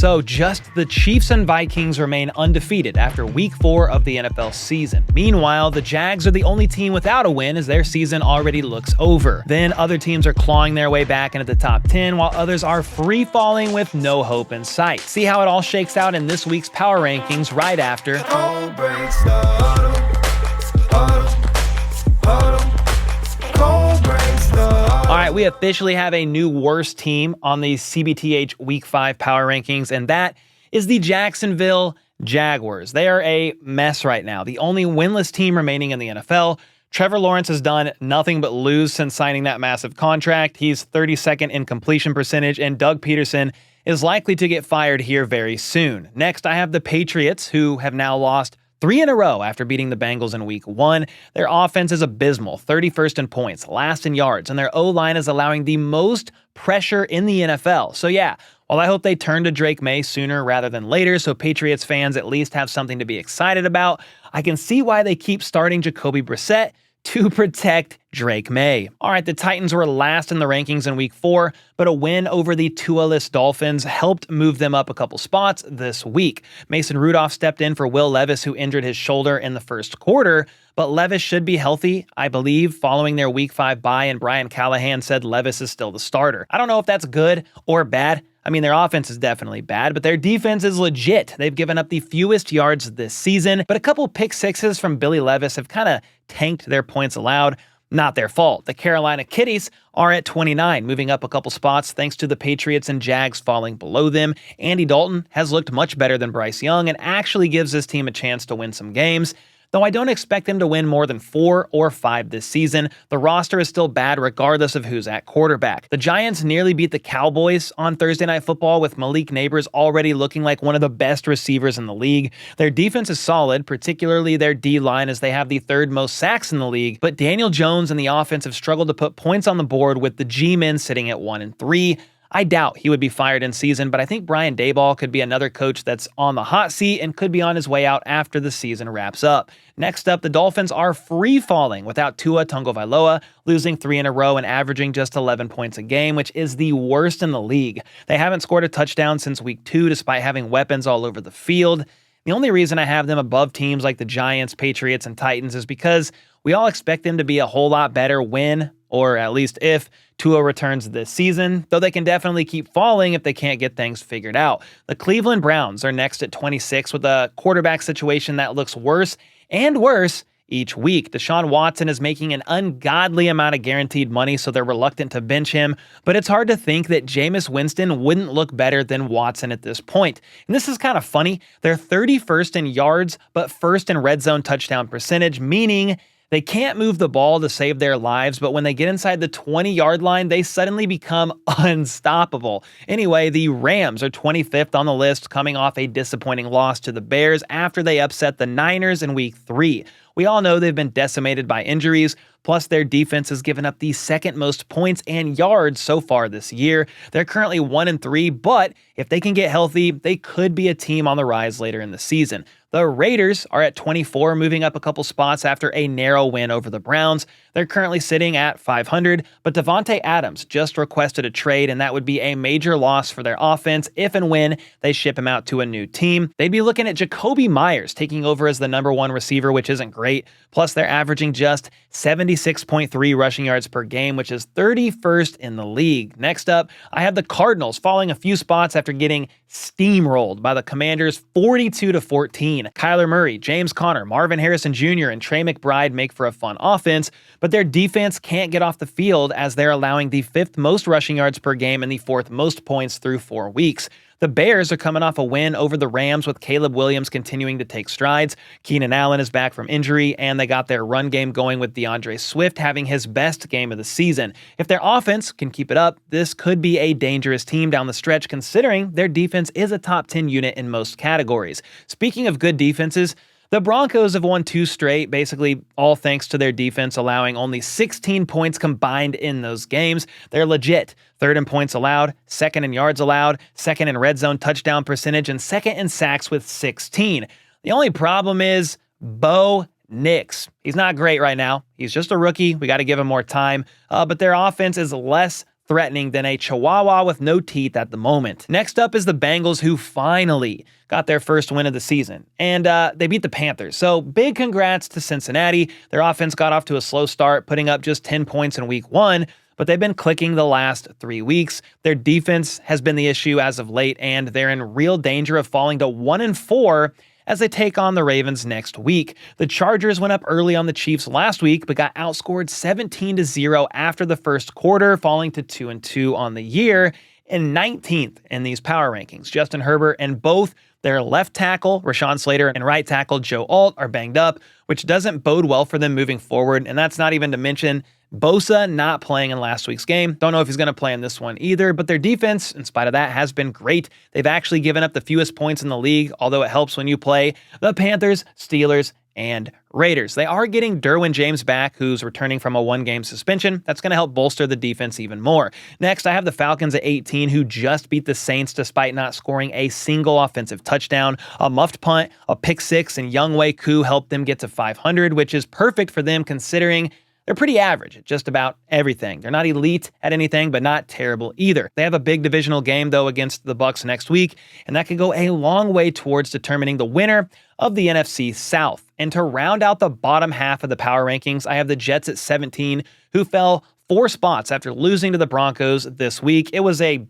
So just the Chiefs and Vikings remain undefeated after week 4 of the NFL season. Meanwhile, the Jags are the only team without a win as their season already looks over. Then other teams are clawing their way back into the top 10 while others are free-falling with no hope in sight. See how it all shakes out in this week's Power Rankings right after. All right, we officially have a new worst team on the CBTH Week 5 Power Rankings, and that is the Jacksonville Jaguars. They are a mess right now, the only winless team remaining in the NFL. Trevor Lawrence has done nothing but lose since signing that massive contract. He's 32nd in completion percentage, and Doug Peterson is likely to get fired here very soon. Next, I have the Patriots, who have now lost 3 in a row after beating the Bengals in week 1. Their offense is abysmal, 31st in points, last in yards, and their O-line is allowing the most pressure in the NFL. So yeah, while I hope they turn to Drake May sooner rather than later so Patriots fans at least have something to be excited about, I can see why they keep starting Jacoby Brissett to protect Drake May. All right, the Titans were last in the rankings in week 4, but a win over the Tua-less Dolphins helped move them up a couple spots this week. Mason Rudolph stepped in for Will Levis, who injured his shoulder in the first quarter, but Levis should be healthy, I believe, following their week 5 bye, and Brian Callahan said Levis is still the starter. I don't know if that's good or bad. I mean, their offense is definitely bad, but their defense is legit. They've given up the fewest yards this season, but a couple pick sixes from Billy Levis have kind of tanked their points allowed. Not their fault. The Carolina Kitties are at 29, moving up a couple spots thanks to the Patriots and Jags falling below them. Andy Dalton has looked much better than Bryce Young and actually gives his team a chance to win some games. Though I don't expect them to win more than 4 or 5 this season, the roster is still bad regardless of who's at quarterback. The Giants nearly beat the Cowboys on Thursday Night Football with Malik Neighbors already looking like one of the best receivers in the league. Their defense is solid, particularly their D-line as they have the 3rd most sacks in the league, but Daniel Jones and the offense have struggled to put points on the board with the G-men sitting at 1-3. I doubt he would be fired in season, but I think Brian Daboll could be another coach that's on the hot seat and could be on his way out after the season wraps up. Next up, the Dolphins are free-falling without Tua Tagovailoa, losing 3 in a row and averaging just 11 points a game, which is the worst in the league. They haven't scored a touchdown since week 2 despite having weapons all over the field. The only reason I have them above teams like the Giants, Patriots, and Titans is because we all expect them to be a whole lot better when, or at least if, Tua returns this season, though they can definitely keep falling if they can't get things figured out. The Cleveland Browns are next at 26 with a quarterback situation that looks worse and worse each week. Deshaun Watson is making an ungodly amount of guaranteed money, so they're reluctant to bench him, but it's hard to think that Jameis Winston wouldn't look better than Watson at this point. And this is kind of funny. They're 31st in yards, but 1st in red zone touchdown percentage, meaning they can't move the ball to save their lives, but when they get inside the 20-yard line, they suddenly become unstoppable. Anyway, the Rams are 25th on the list, coming off a disappointing loss to the Bears after they upset the Niners in week 3. We all know they've been decimated by injuries, plus their defense has given up the 2nd most points and yards so far this year. They're currently 1-3, but if they can get healthy, they could be a team on the rise later in the season. The Raiders are at 24, moving up a couple spots after a narrow win over the Browns. They're currently sitting at 500, but Devontae Adams just requested a trade, and that would be a major loss for their offense if and when they ship him out to a new team. They'd be looking at Jacoby Myers taking over as the number 1 receiver, which isn't great. Plus, they're averaging just 76.3 rushing yards per game, which is 31st in the league. Next up, I have the Cardinals falling a few spots after getting steamrolled by the Commanders 42-14. Kyler Murray, James Conner, Marvin Harrison Jr., and Trey McBride make for a fun offense, but their defense can't get off the field as they're allowing the 5th most rushing yards per game and the 4th most points through 4 weeks. The Bears are coming off a win over the Rams with Caleb Williams continuing to take strides. Keenan Allen is back from injury, and they got their run game going with DeAndre Swift having his best game of the season. If their offense can keep it up, this could be a dangerous team down the stretch considering their defense is a top 10 unit in most categories. Speaking of good defenses, the Broncos have won 2 straight, basically all thanks to their defense allowing only 16 points combined in those games. They're legit. 3rd in points allowed, 2nd in yards allowed, 2nd in red zone touchdown percentage, and 2nd in sacks with 16. The only problem is Bo Nix. He's not great right now. He's just a rookie. We got to give him more time. But their offense is less threatening than a chihuahua with no teeth at the moment. Next up is the Bengals, who finally got their first win of the season, and they beat the Panthers. So big congrats to Cincinnati. Their offense got off to a slow start, putting up just 10 points in week 1, but they've been clicking the last 3 weeks. Their defense has been the issue as of late, and they're in real danger of falling to 1-4 as they take on the Ravens next week. The Chargers went up early on the Chiefs last week, but got outscored 17-0 after the first quarter, falling to 2-2 on the year and 19th in these power rankings. Justin Herbert and both their left tackle, Rashawn Slater, and right tackle, Joe Alt, are banged up, which doesn't bode well for them moving forward. And that's not even to mention Bosa not playing in last week's game. Don't know if he's going to play in this one either, but their defense, in spite of that, has been great. They've actually given up the fewest points in the league, although it helps when you play the Panthers, Steelers, and Raiders. They are getting Derwin James back, who's returning from a 1-game suspension. That's going to help bolster the defense even more. Next, I have the Falcons at 18, who just beat the Saints despite not scoring a single offensive touchdown. A muffed punt, a pick six, and Younghoe Koo helped them get to 500, which is perfect for them considering they're pretty average at just about everything. They're not elite at anything, but not terrible either. They have a big divisional game, though, against the Bucs next week, and that could go a long way towards determining the winner of the NFC South. And to round out the bottom half of the power rankings, I have the Jets at 17, who fell 4 spots after losing to the Broncos this week. It was a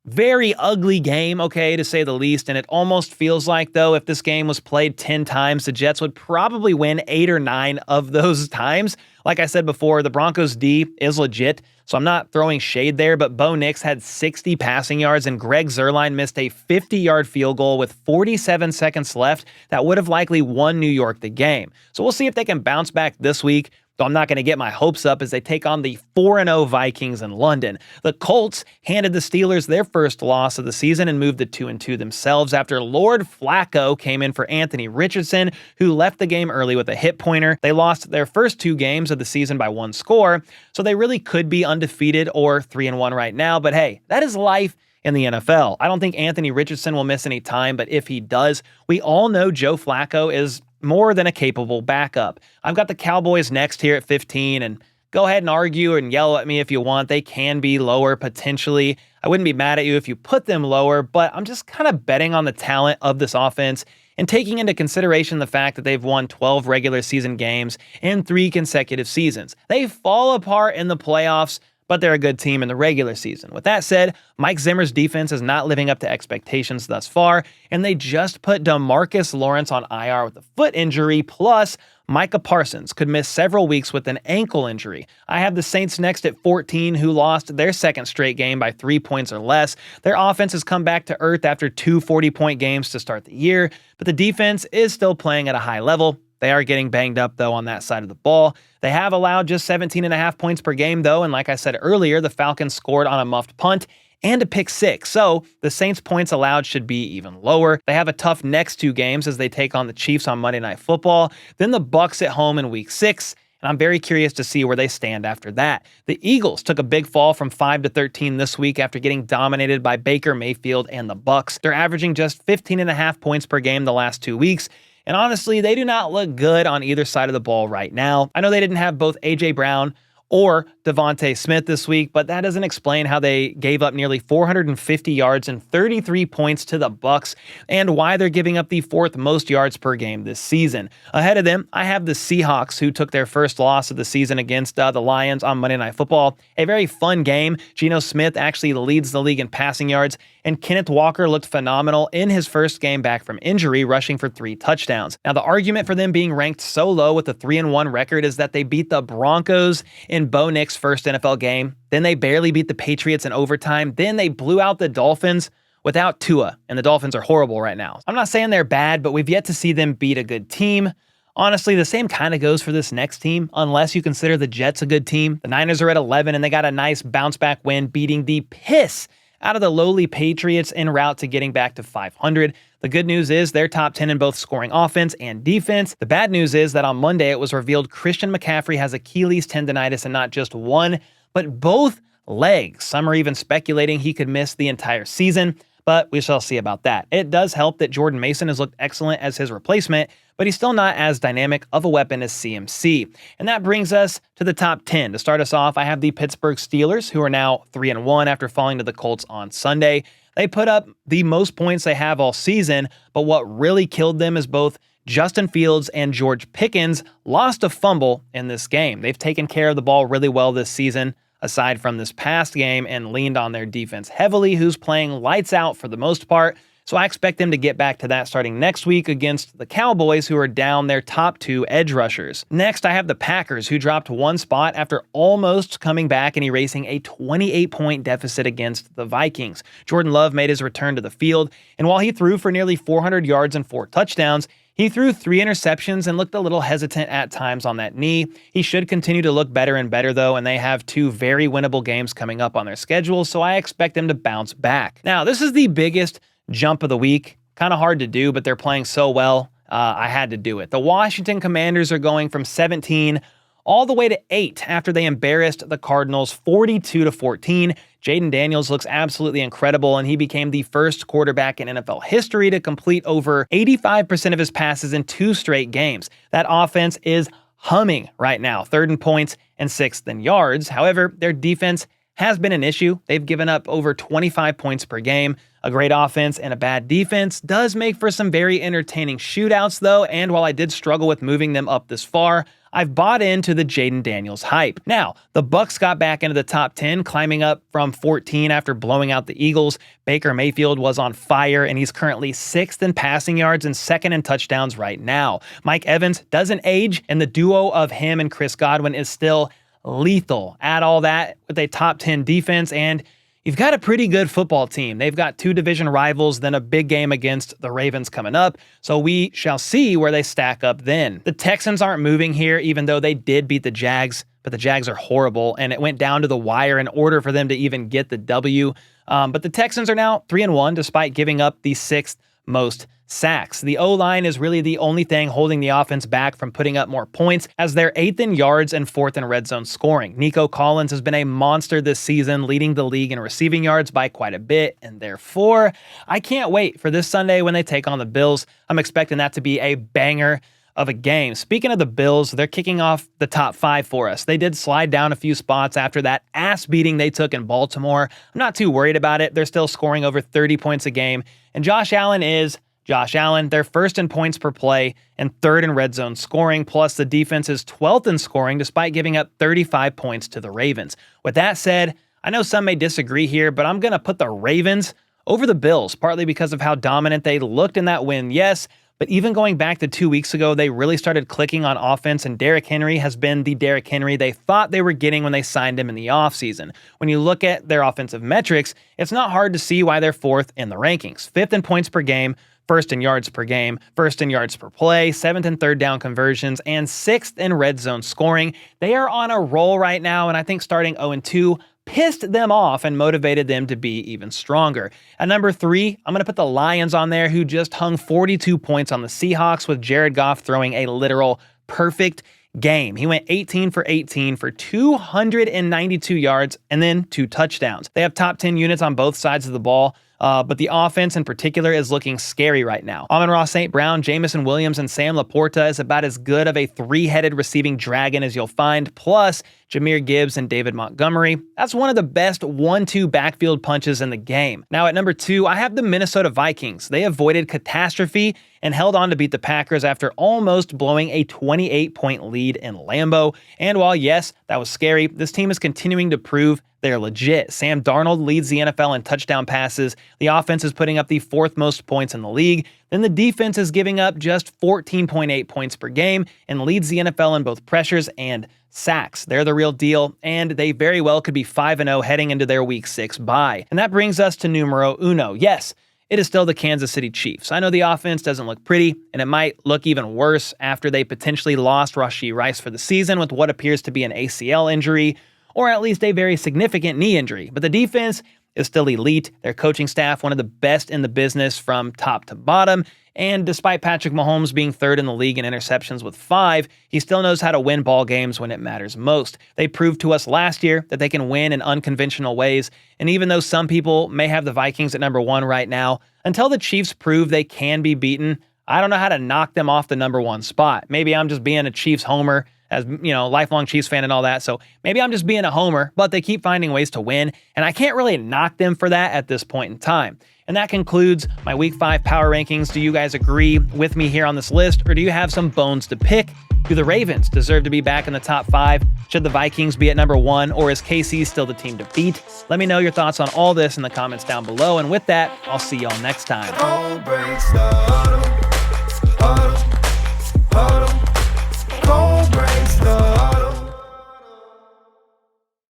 very ugly game, okay, to say the least, and it almost feels like, though, if this game was played 10 times, the Jets would probably win 8 or 9 of those times. Like I said before, the Broncos' D is legit, so I'm not throwing shade there, but Bo Nix had 60 passing yards, and Greg Zuerlein missed a 50-yard field goal with 47 seconds left that would have likely won New York the game. So we'll see if they can bounce back this week. Though I'm not going to get my hopes up as they take on the 4-0 Vikings in London. The Colts handed the Steelers their first loss of the season and moved to 2-2 themselves after Lord Flacco came in for Anthony Richardson, who left the game early with a hip pointer. They lost their first 2 games of the season by 1 score, so they really could be undefeated or 3-1 right now. But hey, that is life in the NFL. I don't think Anthony Richardson will miss any time, but if he does, we all know Joe Flacco is more than a capable backup. I've got the Cowboys next here at 15, and go ahead and argue and yell at me if you want. They can be lower potentially. I wouldn't be mad at you if you put them lower, but I'm just kind of betting on the talent of this offense and taking into consideration the fact that they've won 12 regular season games in 3 consecutive seasons. They fall apart in the playoffs, but they're a good team in the regular season. With that said, Mike Zimmer's defense is not living up to expectations thus far, and they just put DeMarcus Lawrence on IR with a foot injury, plus Micah Parsons could miss several weeks with an ankle injury. I have the Saints next at 14, who lost their second straight game by 3 points or less. Their offense has come back to earth after 2 40-point games to start the year, but the defense is still playing at a high level. They are getting banged up, though, on that side of the ball. They have allowed just 17.5 points per game, though, and like I said earlier, the Falcons scored on a muffed punt and a pick six, so the Saints' points allowed should be even lower. They have a tough next 2 games as they take on the Chiefs on Monday Night Football, then the Bucs at home in Week 6, and I'm very curious to see where they stand after that. The Eagles took a big fall from 5-13 this week after getting dominated by Baker Mayfield and the Bucs. They're averaging just 15.5 points per game the last 2 weeks, and honestly, they do not look good on either side of the ball right now. I know they didn't have both A.J. Brown or Devontae Smith this week, but that doesn't explain how they gave up nearly 450 yards and 33 points to the Bucs, and why they're giving up the 4th most yards per game this season. Ahead of them, I have the Seahawks, who took their first loss of the season against the Lions on Monday Night Football. A very fun game. Geno Smith actually leads the league in passing yards, and Kenneth Walker looked phenomenal in his first game back from injury, rushing for 3 touchdowns. Now, the argument for them being ranked so low with a 3-1 record is that they beat the Broncos in Bo Nix' first NFL game, then they barely beat the Patriots in overtime, then they blew out the Dolphins without Tua, and the Dolphins are horrible right now. I'm not saying they're bad, but we've yet to see them beat a good team. Honestly, the same kind of goes for this next team, unless you consider the Jets a good team. The Niners are at 11, and they got a nice bounce-back win, beating the piss out of the lowly Patriots en route to getting back to 500. The good news is they're top 10 in both scoring offense and defense. The bad news is that on Monday it was revealed Christian McCaffrey has Achilles tendonitis, and not just one, but both legs. Some are even speculating he could miss the entire season. but we shall see about that. It does help that Jordan Mason has looked excellent as his replacement, but he's still not as dynamic of a weapon as CMC. And that brings us to the top 10. To start us off, I have the Pittsburgh Steelers, who are now 3-1 after falling to the Colts on Sunday. They put up the most points they have all season, but what really killed them is both Justin Fields and George Pickens lost a fumble in this game. They've taken care of the ball really well this season, aside from this past game, and leaned on their defense heavily, who's playing lights out for the most part. So I expect them to get back to that starting next week against the Cowboys, who are down their top 2 edge rushers. Next, I have the Packers, who dropped 1 spot after almost coming back and erasing a 28-point deficit against the Vikings. Jordan Love made his return to the field, and while he threw for nearly 400 yards and 4 touchdowns, he threw 3 interceptions and looked a little hesitant at times on that knee. He should continue to look better and better, though, and they have 2 very winnable games coming up on their schedule, so I expect them to bounce back. Now, this is the biggest jump of the week. Kind of hard to do, but they're playing so well, I had to do it. The Washington Commanders are going from 17 all the way to 8 after they embarrassed the Cardinals 42-14. Jaden Daniels looks absolutely incredible, and he became the first quarterback in NFL history to complete over 85% of his passes in 2 straight games. That offense is humming right now, 3rd in points and 6th in yards. However, their defense has been an issue. They've given up over 25 points per game. A great offense and a bad defense does make for some very entertaining shootouts, though, and while I did struggle with moving them up this far, I've bought into the Jaden Daniels hype. Now, the Bucs got back into the top 10, climbing up from 14 after blowing out the Eagles. Baker Mayfield was on fire, and he's currently 6th in passing yards and 2nd in touchdowns right now. Mike Evans doesn't age, and the duo of him and Chris Godwin is still lethal. Add all that with a top 10 defense, and you've got a pretty good football team. They've got 2 division rivals, then a big game against the Ravens coming up, so we shall see where they stack up then. The Texans aren't moving here, even though they did beat the Jags, but the Jags are horrible, and it went down to the wire in order for them to even get the W. But the Texans are now 3-1, despite giving up the 6th most sacks. The O-line is really the only thing holding the offense back from putting up more points, as they're 8th in yards and 4th in red zone scoring. Nico Collins has been a monster this season, leading the league in receiving yards by quite a bit, and therefore, I can't wait for this Sunday when they take on the Bills. I'm expecting that to be a banger of a game. Speaking of the Bills, they're kicking off the top 5 for us. They did slide down a few spots after that ass beating they took in Baltimore. I'm not too worried about it. They're still scoring over 30 points a game, and Josh Allen is Josh Allen. They're 1st in points per play and 3rd in red zone scoring, plus the defense is 12th in scoring despite giving up 35 points to the Ravens. With that said, I know some may disagree here, but I'm going to put the Ravens over the Bills, partly because of how dominant they looked in that win, yes, but even going back to 2 weeks ago, they really started clicking on offense, and Derrick Henry has been the Derrick Henry they thought they were getting when they signed him in the offseason. When you look at their offensive metrics, it's not hard to see why they're 4th in the rankings. 5th in points per game, 1st in yards per game, 1st in yards per play, 7th in 3rd down conversions, and 6th in red zone scoring. They are on a roll right now, and I think starting 0-2 pissed them off and motivated them to be even stronger. At number 3, I'm going to put the Lions on there, who just hung 42 points on the Seahawks, with Jared Goff throwing a literal perfect game. He went 18 for 18 for 292 yards and then 2 touchdowns. They have top 10 units on both sides of the ball. But the offense in particular is looking scary right now. Amon-Ra St. Brown, Jamison Williams, and Sam Laporta is about as good of a 3-headed receiving dragon as you'll find, plus Jahmyr Gibbs and David Montgomery. That's one of the best 1-2 backfield punches in the game. Now at number 2, I have the Minnesota Vikings. They avoided catastrophe and held on to beat the Packers after almost blowing a 28-point lead in Lambeau. And while yes, that was scary, this team is continuing to prove they're legit. Sam Darnold leads the NFL in touchdown passes. The offense is putting up the 4th most points in the league. Then the defense is giving up just 14.8 points per game and leads the NFL in both pressures and sacks. They're the real deal, and they very well could be 5-0 heading into their Week 6 bye. And that brings us to numero uno. Yes, it is still the Kansas City Chiefs. I know the offense doesn't look pretty, and it might look even worse after they potentially lost Rashee Rice for the season with what appears to be an ACL injury, or at least a very significant knee injury. But the defense is still elite, their coaching staff one of the best in the business from top to bottom, and despite Patrick Mahomes being third in the league in interceptions with 5, he still knows how to win ball games when it matters most. They proved to us last year that they can win in unconventional ways, and even though some people may have the Vikings at number 1 right now, until the Chiefs prove they can be beaten, I don't know how to knock them off the number 1 spot. Maybe I'm just being a Chiefs homer, as lifelong Chiefs fan and all that, so maybe I'm just being a homer, but they keep finding ways to win, and I can't really knock them for that at this point in time. And that concludes my Week 5 power rankings. Do you guys agree with me here on this list, or do you have some bones to pick? Do the Ravens deserve to be back in the top 5? Should the Vikings be at number 1, or is KC still the team to beat? Let me know your thoughts on all this in the comments down below, and with that, I'll see y'all next time.